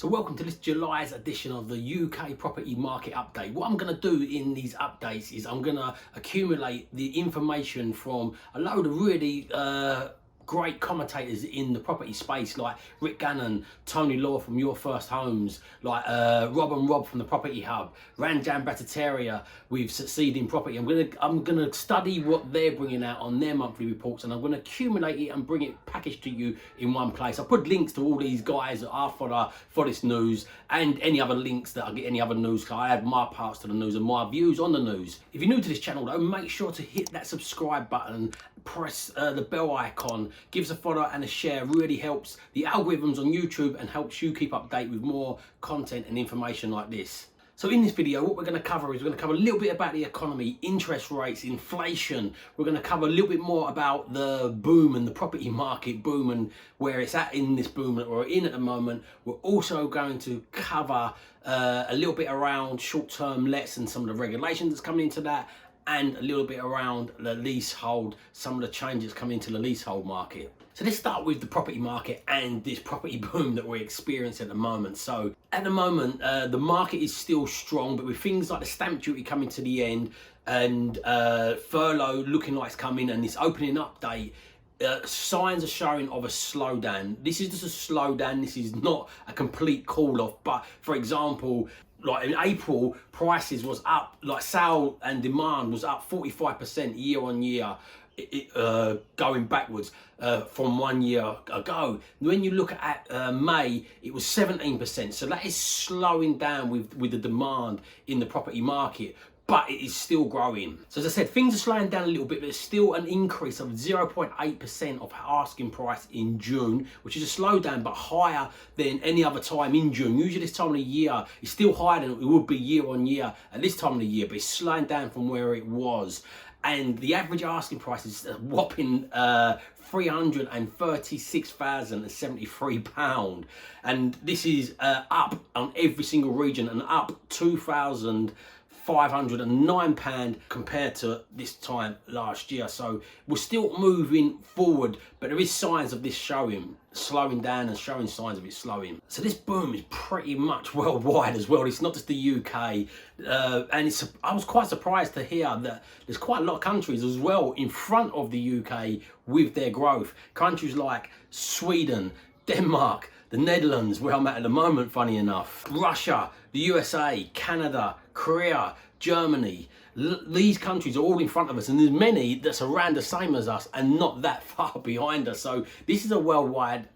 So welcome to this July's edition of the UK property market update. What I'm going to do in these updates is I'm going to accumulate the information from a load of really great commentators in the property space, like Rick Gannon, Tony Law from Your First Homes, like Rob and Rob from the Property Hub, Ranjan Bhattacharya with Succeed in Property. I'm gonna study what they're bringing out on their monthly reports, and I'm gonna accumulate it and bring it packaged to you in one place. I put links to all these guys that are for this news, and any other links that I get, any other news. I add my parts to the news and my views on the news. If you're new to this channel though, make sure to hit that subscribe button, press the bell icon, give us a follow and a share. Really helps the algorithms on YouTube and helps you keep update with more content and information like this. So in this video, what we're going to cover is we're going to cover a little bit about the economy, interest rates, inflation. We're going to cover a little bit more about the boom and the property market boom and where it's at in this boom that we're in at the moment. We're also going to cover a little bit around short-term lets and some of the regulations that's coming into that, and a little bit around the leasehold, some of the changes coming into the leasehold market. So let's start with the property market and this property boom that we're experiencing at the moment. So at the moment, the market is still strong, but with things like the stamp duty coming to the end and furlough looking like it's coming and this opening up date, signs are showing of a slowdown. This is just a slowdown. This is not a complete call off. But for example, like in April, prices was up, like sale and demand was up 45% year on year, going backwards from 1 year ago. When you look at May, it was 17%. So that is slowing down with the demand in the property market, but it is still growing. So as I said, things are slowing down a little bit, but there's still an increase of 0.8% of asking price in June, which is a slowdown, but higher than any other time in June. Usually this time of the year is still higher than it would be year on year at this time of the year, but it's slowing down from where it was. And the average asking price is a whopping £336,073. And this is up on every single region and up £2,509 compared to this time last year. So we're still moving forward, but there is signs of this slowing down and showing signs of it slowing. So this boom is pretty much worldwide as well. It's not just the UK. And I was quite surprised to hear that there's quite a lot of countries as well in front of the UK with their growth. Countries like Sweden, Denmark, the Netherlands, where I'm at the moment, funny enough, Russia, the USA, Canada, Korea, Germany. These countries are all in front of us, and there's many that's around the same as us and not that far behind us. So this is a worldwide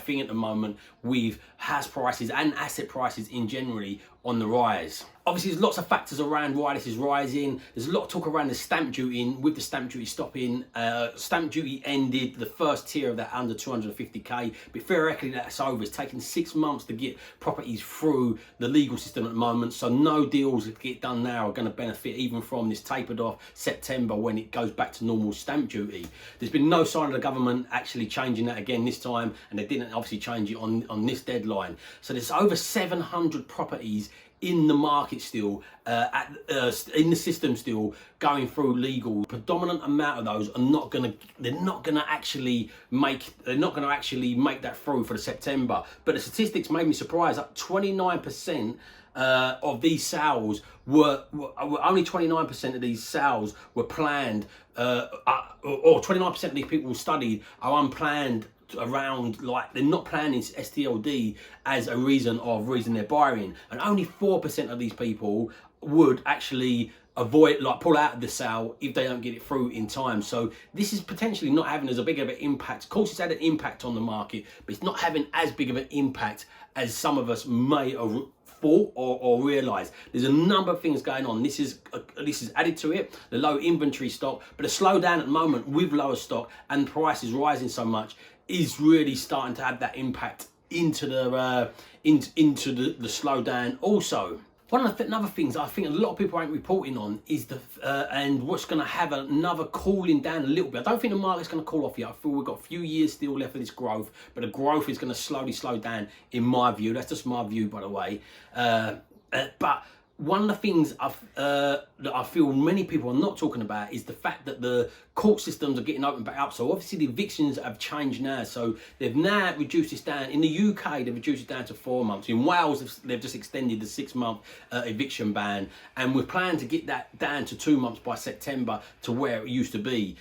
thing at the moment, with house prices and asset prices in generally on the rise. Obviously, there's lots of factors around why this is rising. There's a lot of talk around the stamp duty. With the stamp duty stopping, stamp duty ended the first tier of that under 250k, but theoretically that's over. It's taken 6 months to get properties through the legal system at the moment, so no deals that get done now are going to benefit even from this tapered off September when it goes back to normal stamp duty. There's been no sign of the government actually changing that again this time, and they didn't obviously change it on this deadline. So there's over 700 properties in the market still, in the system still, going through legal. Predominant amount of those are not gonna actually make that through for the September. But the statistics made me surprised. Up 29% of these sales were only 29% of these sales were planned, or 29% of these people studied are unplanned, around, like, they're not planning STLD as a reason they're buying, and only 4% of these people would actually avoid, like, pull out of the sale if they don't get it through in time. So this is potentially not having as big of an impact. Of course, it's had an impact on the market, but it's not having as big of an impact as some of us may have thought or realised. There's a number of things going on. This is added to it, the low inventory stock, but a slowdown at the moment with lower stock and prices rising so much is really starting to have that impact into the slowdown also. One of the other things I think a lot of people ain't reporting on is and what's going to have another cooling down a little bit. I don't think the market's going to cool off yet. I feel we've got a few years still left of this growth, but the growth is going to slowly slow down in my view. That's just my view, by the way. But one of the things that I feel many people are not talking about is the fact that the court systems are getting opened back up. So obviously the evictions have changed now. So they've now reduced this down. In the UK, they've reduced it down to 4 months. In Wales, they've just extended the 6-month eviction ban. And we're planning to get that down to 2 months by September to where it used to be.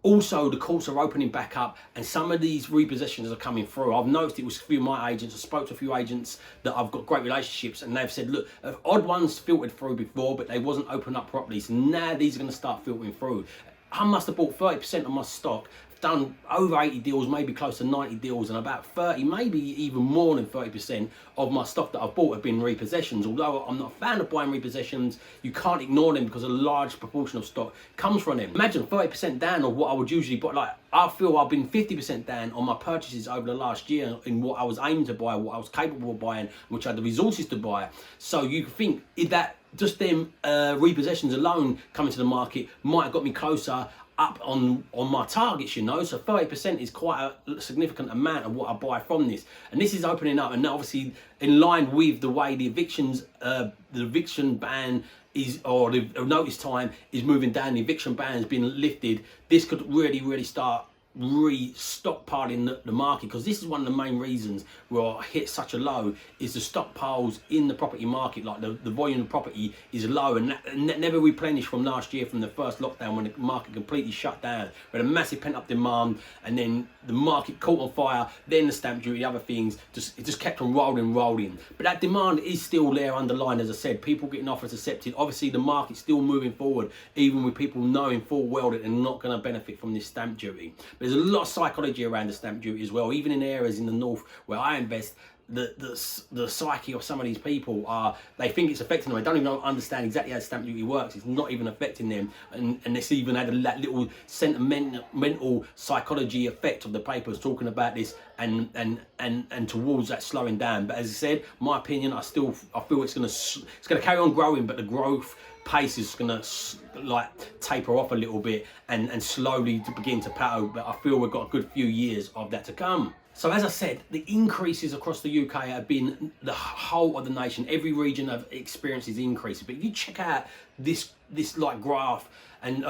Also, the courts are opening back up and some of these repossessions are coming through. I've noticed it was a few of my agents. I spoke to a few agents that I've got great relationships and they've said, look, odd ones filtered through before, but they wasn't opened up properly. So now these are going to start filtering through. I must have bought 30% of my stock, done over 80 deals, maybe close to 90 deals, and about 30, maybe even more than 30% of my stock that I've bought have been repossessions. Although I'm not a fan of buying repossessions, you can't ignore them because a large proportion of stock comes from them. Imagine 30% down on what I would usually buy. Like, I feel I've been 50% down on my purchases over the last year in what I was aiming to buy, what I was capable of buying, which I had the resources to buy. So you can think, is that just them repossessions alone coming to the market might have got me closer up on my targets, you know. So 30% is quite a significant amount of what I buy from this, and this is opening up, and obviously in line with the way the evictions, the eviction ban is, or the notice time is moving down, the eviction ban has been lifted. This could really start stockpiling the market, because this is one of the main reasons where I hit such a low is the stockpiles in the property market. Like the volume of property is low and never replenished from last year, from the first lockdown when the market completely shut down. We had a massive pent-up demand and then the market caught on fire, then the stamp duty, other things, it just kept on rolling. But that demand is still there underlying. As I said, people getting offers accepted. Obviously the market's still moving forward, even with people knowing full well that they're not going to benefit from this stamp duty. But there's a lot of psychology around the stamp duty as well. Even in areas in the north where I invest, the psyche of some of these people are, they think it's affecting them. They don't even understand exactly how stamp duty works. It's not even affecting them, and it's even had that little sentimental psychology effect of the papers talking about this and towards that slowing down. But as I said, my opinion, I feel it's gonna carry on growing, but the growth pace is gonna like taper off a little bit and slowly to begin to plateau. But I feel we've got a good few years of that to come. So as I said, the increases across the UK have been the whole of the nation. Every region have experienced these increases. But if you check out this like graph and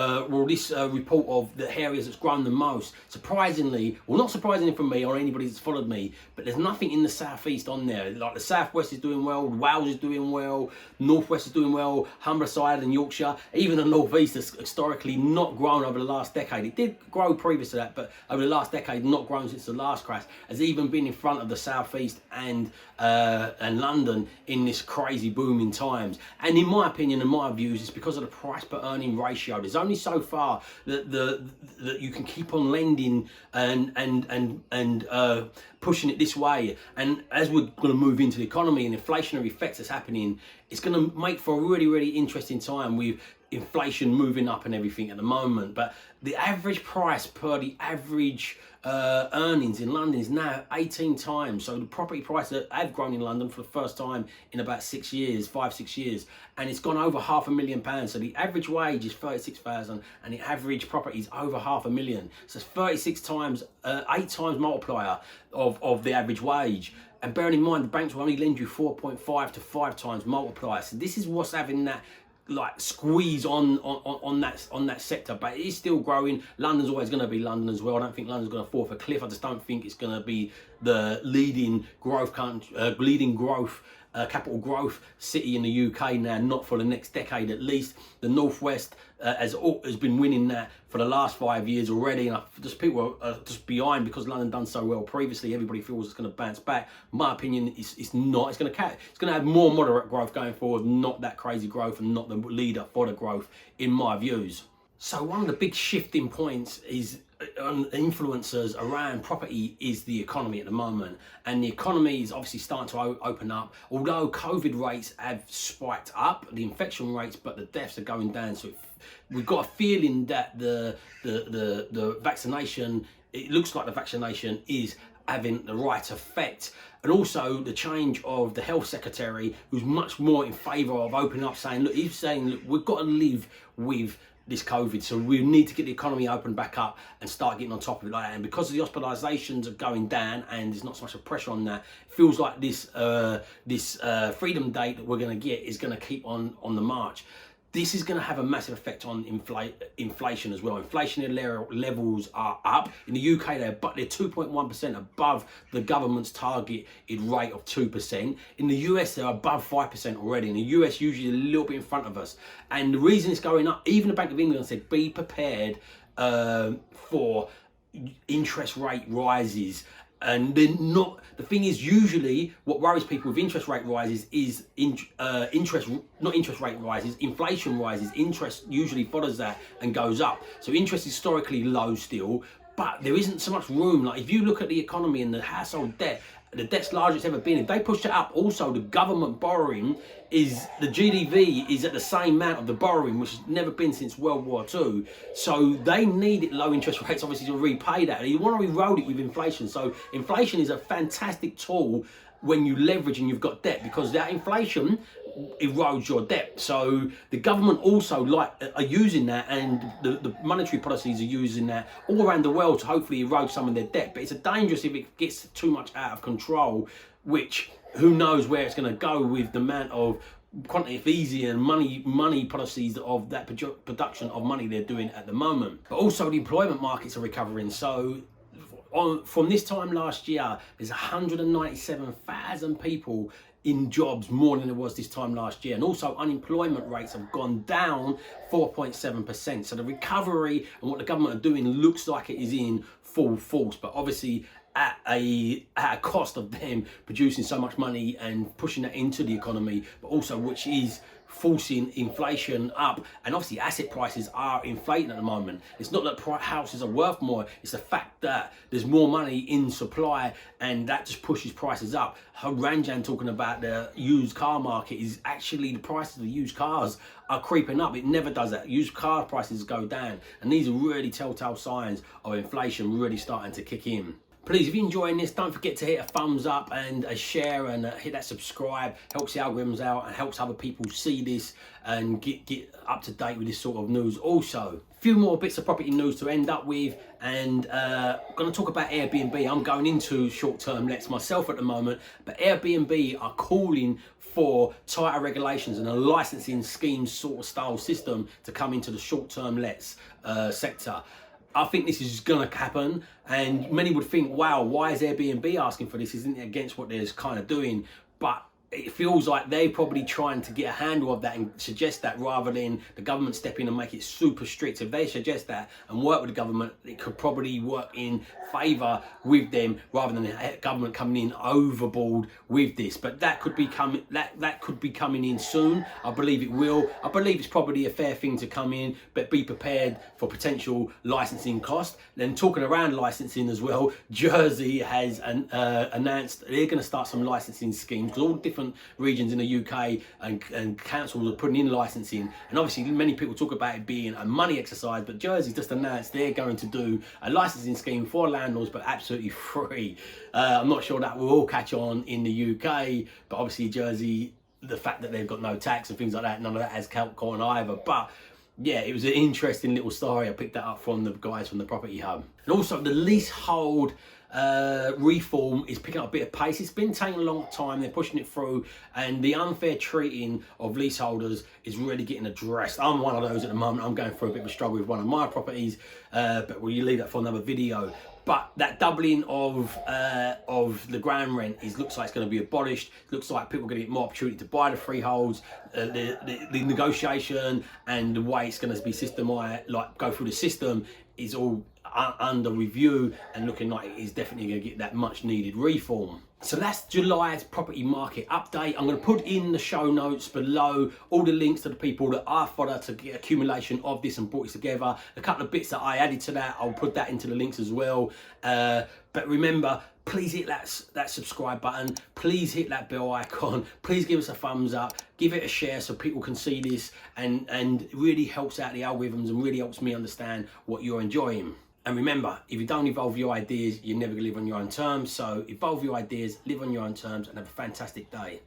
this report of the areas that's grown the most, surprisingly, well, not surprisingly for me or anybody that's followed me, but there's nothing in the southeast on there. Like the southwest is doing well, Wales is doing well, northwest is doing well, Humberside and Yorkshire, even the northeast has historically not grown over the last decade. It did grow previous to that, but over the last decade, not grown since the last crash, has even been in front of the southeast and London in this crazy booming times. And in my opinion, in my views, it's because of the price per earning ratio. There's only so far that you can keep on lending and pushing it this way. And as we're going to move into the economy and inflationary effects that's happening, it's going to make for a really interesting time with inflation moving up and everything at the moment. But the average price per the average earnings in London is now 18 times. So the property prices have grown in London for the first time in about 6 years, 5-6 years, and it's gone over £500,000. So the average wage is 36,000 and the average property is over £500,000. So it's 36 times, 8 times multiplier of the average wage. And bearing in mind, the banks will only lend you 4.5 to 5 times multiplier. So this is what's having that like squeeze on that sector, but it is still growing. London's always going to be London as well. I don't think London's going to fall off a cliff. I just don't think it's going to be the leading growth capital growth city in the UK now, not for the next decade at least. The northwest has been winning that for the last 5 years already, and people are just behind because London done so well previously. Everybody feels it's going to bounce back. My opinion is it's not. It's going to have more moderate growth going forward, not that crazy growth, and not the leader for the growth in my views. So one of the big shifting points is influencers around property is the economy at the moment, and the economy is obviously starting to open up. Although COVID rates have spiked up, the infection rates, but the deaths are going down. So we've got a feeling that the vaccination, it looks like the vaccination is having the right effect. And also the change of the health secretary, who's much more in favour of opening up, saying, look, he's saying, look, we've got to live with this COVID. So we need to get the economy open back up and start getting on top of it like that. And because the hospitalizations are going down and there's not so much of pressure on that, it feels like this freedom date that we're going to get is going to keep on the march. This is going to have a massive effect on inflation as well. Inflationary levels are up. In the UK, they're 2.1% above the government's targeted rate of 2%. In the US, they're above 5% already. In the US, usually a little bit in front of us. And the reason it's going up, even the Bank of England said, be prepared for interest rate rises. And then the thing is, usually what worries people with interest rate rises is inflation rises. Interest usually follows that and goes up. So interest is historically low still, but there isn't so much room. Like if you look at the economy and the household debt, the debt's largest it's ever been. If they pushed it up, also the government borrowing the GDP is at the same amount of the borrowing, which has never been since World War II. So they needed low interest rates, obviously, to repay that. And you want to erode it with inflation. So inflation is a fantastic tool when you leverage and you've got debt, because that inflation erodes your debt. So the government also are using that, and the monetary policies are using that all around the world to hopefully erode some of their debt. But it's dangerous if it gets too much out of control, which who knows where it's going to go with the amount of quantitative easing and money policies of that production of money they're doing at the moment. But also the employment markets are recovering. So from this time last year, there's 197,000 people in jobs more than it was this time last year. And also unemployment rates have gone down 4.7%. So the recovery and what the government are doing looks like it is in full force, but obviously at a cost of them producing so much money and pushing that into the economy, but also which is forcing inflation up. And obviously asset prices are inflating at the moment. It's not that houses are worth more, it's the fact that there's more money in supply, and that just pushes prices up. Ranjan talking about the used car market is actually the prices of the used cars are creeping up. It never does that. Used car prices go down, and these are really telltale signs of inflation really starting to kick in. Please, if you're enjoying this, don't forget to hit a thumbs up and a share, and hit that subscribe. Helps the algorithms out and helps other people see this and get up to date with this sort of news. Also, a few more bits of property news to end up with, and I'm going to talk about Airbnb. I'm going into short-term lets myself at the moment, but Airbnb are calling for tighter regulations and a licensing scheme sort of style system to come into the short-term lets sector. I think this is going to happen, and many would think, wow, why is Airbnb asking for this? Isn't it against what they're kind of doing? But it feels like they're probably trying to get a handle of that and suggest that, rather than the government step in and make it super strict. If they suggest that and work with the government, it could probably work in favour with them, rather than the government coming in overboard with this. But that could be coming in soon. I believe it will. I believe it's probably a fair thing to come in, but be prepared for potential licensing costs. Then talking around licensing as well, Jersey has announced they're going to start some licensing schemes, because all different regions in the UK and councils are putting in licensing, and obviously many people talk about it being a money exercise, but Jersey just announced they're going to do a licensing scheme for landlords, but absolutely free. I'm not sure that will all catch on in the UK, but obviously Jersey, the fact that they've got no tax and things like that, none of that has caught on either. But yeah, it was an interesting little story. I picked that up from the guys from the Property Hub. And also the leasehold reform is picking up a bit of pace. It's been taking a long time. They're pushing it through, and the unfair treating of leaseholders is really getting addressed. I'm one of those at the moment. I'm going through a bit of a struggle with one of my properties, but we'll leave that for another video. But that doubling of the ground rent looks like it's going to be abolished. It looks like people are going to get more opportunity to buy the freeholds. The negotiation and the way it's going to be go through the system is all under review, and looking like it is definitely going to get that much needed reform. So that's July's property market update. I'm going to put in the show notes below all the links to the people that I followed to get accumulation of this and brought it together. A couple of bits that I added to that, I'll put that into the links as well. But remember, please hit that subscribe button. Please hit that bell icon. Please give us a thumbs up. Give it a share so people can see this, and it really helps out the algorithms and really helps me understand what you're enjoying. And remember, if you don't evolve your ideas, you're never going to live on your own terms. So evolve your ideas, live on your own terms, and have a fantastic day.